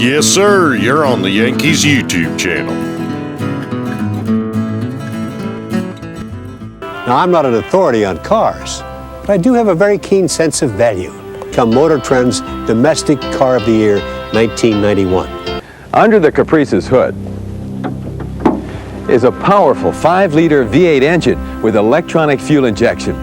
Yes, sir, you're on the Yankees YouTube channel. Now, I'm not an authority on cars, but I do have a very keen sense of value. Come Motor Trend's Domestic Car of the Year 1991. Under the Caprice's hood is a powerful 5-liter V8 engine with electronic fuel injection.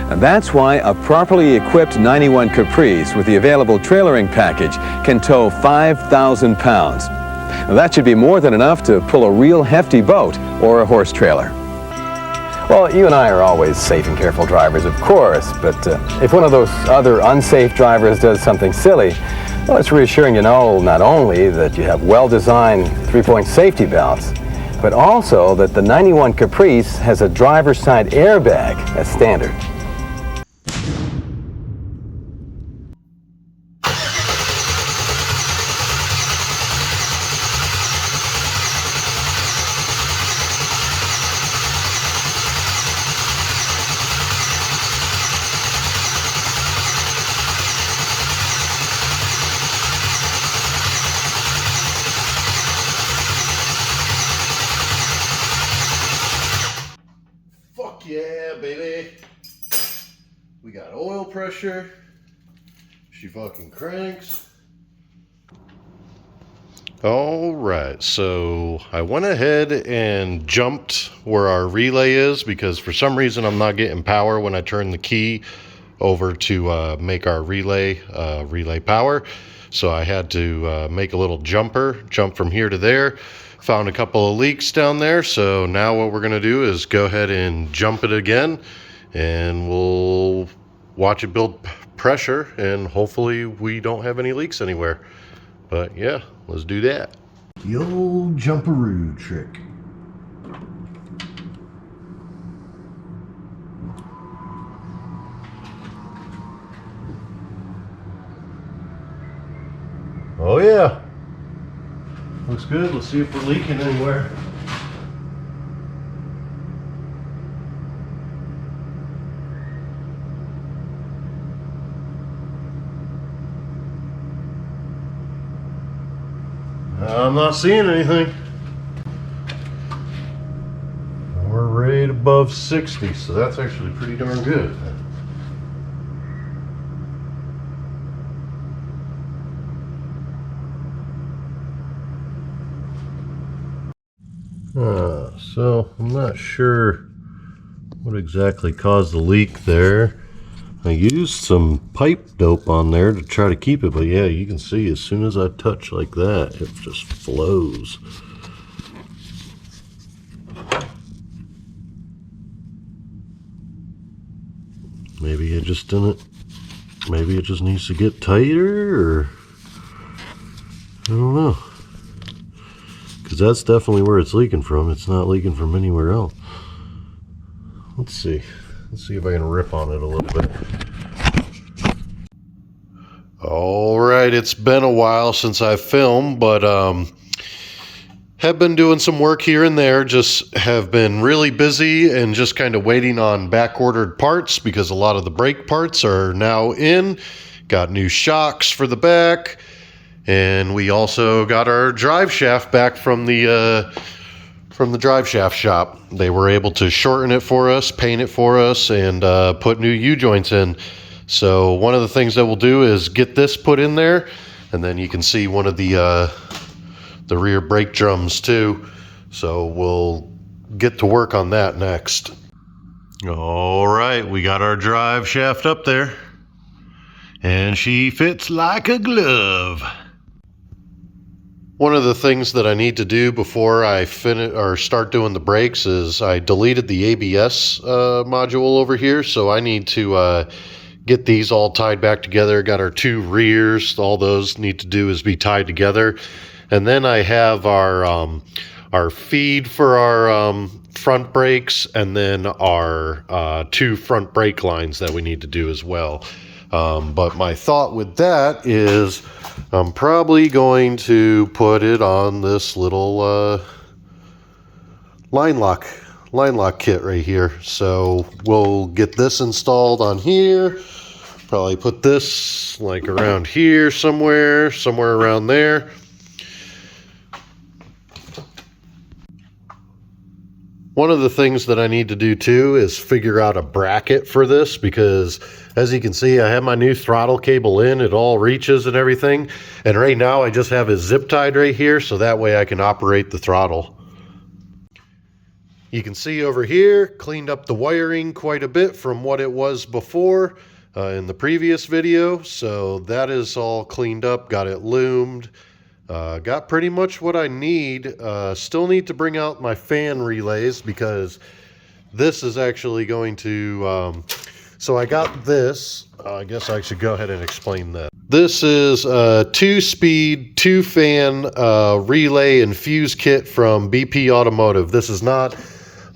And that's why a properly equipped 91 Caprice with the available trailering package can tow 5,000 pounds. Now, that should be more than enough to pull a real hefty boat or a horse trailer. Well, you and I are always safe and careful drivers, of course, but if one of those other unsafe drivers does something silly, well, it's reassuring to know not only that you have well-designed 3-point safety belts, but also that the 91 Caprice has a driver's side airbag as standard. Fuck yeah, baby. We got oil pressure. She fucking cranks. Alright, so I went ahead and jumped where our relay is because for some reason I'm not getting power when I turn the key over to make our relay power. So I had to make a little jump from here to there. Found a couple of leaks down there, so now what we're going to do is go ahead and jump it again, and we'll watch it build pressure, and hopefully we don't have any leaks anywhere. But yeah, let's do that. The old jumperoo trick. Oh yeah. Looks good. Let's see if we're leaking anywhere. I'm not seeing anything. We're right above 60, so that's actually pretty darn good. So I'm not sure what exactly caused the leak there. I used some pipe dope on there to try to keep it, but yeah, you can see as soon as I touch like that, it just flows. Maybe it just didn't, maybe it just needs to get tighter, or I don't know. Because that's definitely where it's leaking from. It's not leaking from anywhere else. Let's see if I can rip on it a little bit. All right, it's been a while since I've filmed, but have been doing some work here and there. Just have been really busy and just kind of waiting on back-ordered parts because a lot of the brake parts are now in. Got new shocks for the back. And we also got our drive shaft back from the drive shaft shop. They were able to shorten it for us, paint it for us, and put new U-joints in. So one of the things that we'll do is get this put in there, and then you can see one of the rear brake drums too. So we'll get to work on that next. All right, we got our drive shaft up there, and she fits like a glove. One of the things that I need to do before I finish or start doing the brakes is I deleted the ABS module over here, so I need to get these all tied back together. Got our two rears, all those need to do is be tied together, and then I have our feed for our front brakes, and then our two front brake lines that we need to do as well. But my thought with that is I'm probably going to put it on this little line lock kit right here. So we'll get this installed on here, probably put this like around here somewhere around there, One of the things that I need to do too is figure out a bracket for this, because as you can see, I have my new throttle cable in, it all reaches and everything. And right now I just have it zip tied right here, so that way I can operate the throttle. You can see over here, cleaned up the wiring quite a bit from what it was before in the previous video. So that is all cleaned up, got it loomed. Got pretty much what I need. Still need to bring out my fan relays, because this is actually going to... so I got this. I guess I should go ahead and explain that. This is a 2-speed, 2-fan relay and fuse kit from BP Automotive. This is not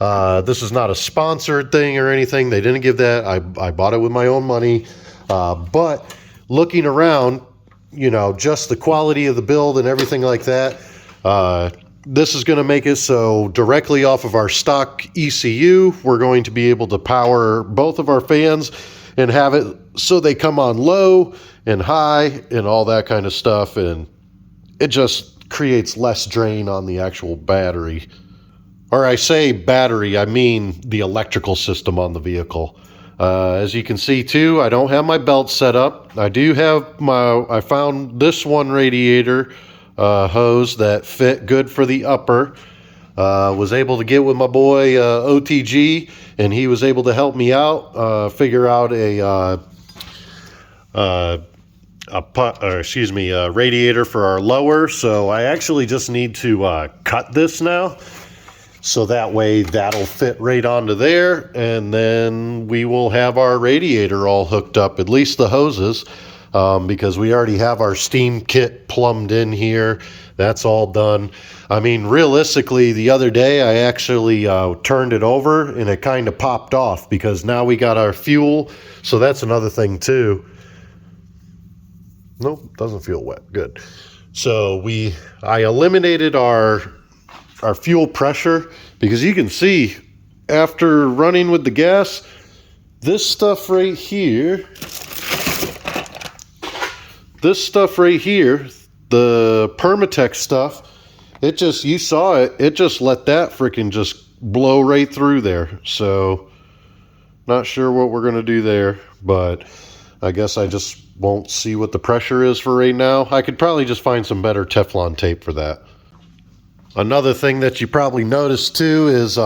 a sponsored thing or anything. They didn't give that. I bought it with my own money. But looking around, you know, just the quality of the build and everything like that, this is going to make it so directly off of our stock ECU, we're going to be able to power both of our fans and have it so they come on low and high and all that kind of stuff, and it just creates less drain on the actual battery. Or I say battery, I mean the electrical system on the vehicle. As you can see too, I don't have my belt set up. I do have I found this one radiator hose that fit good for the upper. Was able to get with my boy OTG, and he was able to help me out, figure out a radiator for our lower. So I actually just need to cut this now. So that way that'll fit right onto there, and then we will have our radiator all hooked up, at least the hoses, because we already have our steam kit plumbed in here. That's all done. I mean, realistically, the other day I actually turned it over and it kind of popped off, because now we got our fuel. So that's another thing too. Nope, doesn't feel wet. Good. So I eliminated our fuel pressure, because you can see after running with the gas, this stuff right here, the Permatex stuff, you saw it just let that freaking just blow right through there. So not sure what we're going to do there, but I guess I just won't see what the pressure is for right now. I could probably just find some better Teflon tape for that. Another thing that you probably noticed too is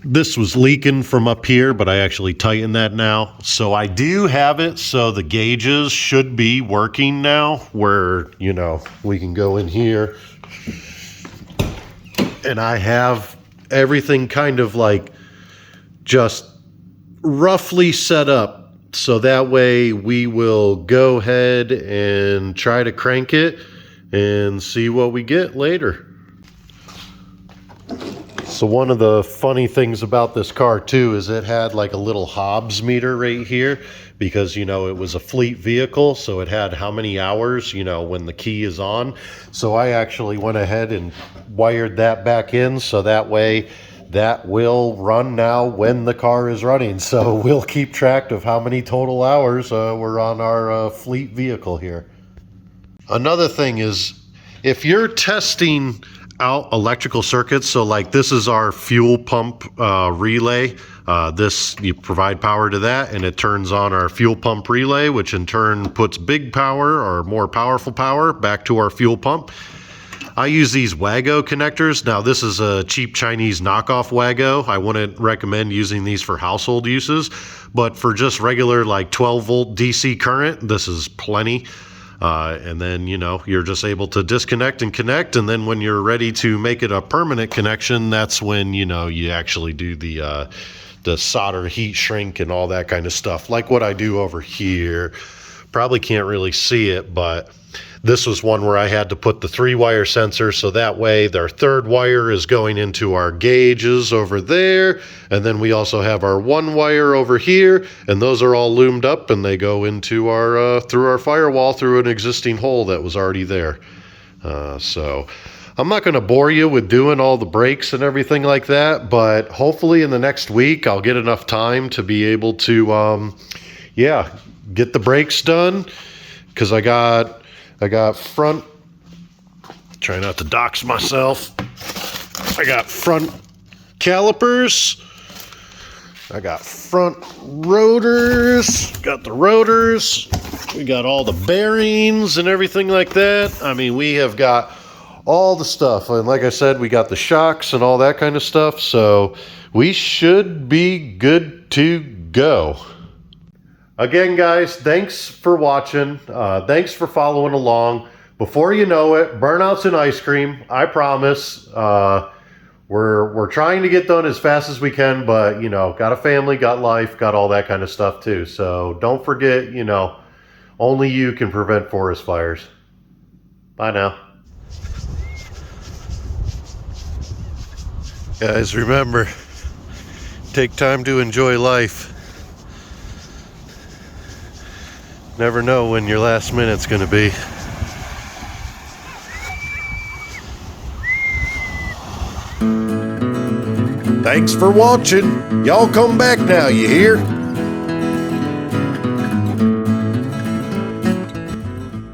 this was leaking from up here, but I actually tightened that now. So I do have it so the gauges should be working now, where, you know, we can go in here and I have everything kind of like just roughly set up. So that way we will go ahead and try to crank it and see what we get later. So one of the funny things about this car too is it had like a little Hobbs meter right here, because, you know, it was a fleet vehicle, so it had how many hours, you know, when the key is on. So I actually went ahead and wired that back in, so that way that will run now when the car is running. So we'll keep track of how many total hours we're on our fleet vehicle here. Another thing is, if you're testing out electrical circuits, so like this is our fuel pump relay, this, you provide power to that and it turns on our fuel pump relay, which in turn puts big power or more powerful power back to our fuel pump. I use these Wago connectors. Now this is a cheap Chinese knockoff Wago. I wouldn't recommend using these for household uses, but for just regular like 12 volt DC current, this is plenty. And then, you know, you're just able to disconnect and connect. And then when you're ready to make it a permanent connection, that's when, you know, you actually do the solder heat shrink and all that kind of stuff. Like what I do over here. Probably can't really see it, but this was one where I had to put the 3-wire sensor, so that way their 3rd wire is going into our gauges over there, and then we also have our 1 wire over here, and those are all loomed up and they go into our through our firewall through an existing hole that was already there. So I'm not going to bore you with doing all the brakes and everything like that, but hopefully in the next week I'll get enough time to be able to get the brakes done, because I got front, try not to dox myself, I got front calipers. I got front rotors. Got the rotors. We got all the bearings and everything like that. I mean, we have got all the stuff. And like I said, we got the shocks and all that kind of stuff. So we should be good to go. Again, guys, thanks for watching. Thanks for following along. Before you know it, burnouts and ice cream. I promise. We're trying to get done as fast as we can, but, you know, got a family, got life, got all that kind of stuff too. So don't forget, you know, only you can prevent forest fires. Bye now. Guys, remember, take time to enjoy life. Never know when your last minute's gonna be. Thanks for watching. Y'all come back now, you hear?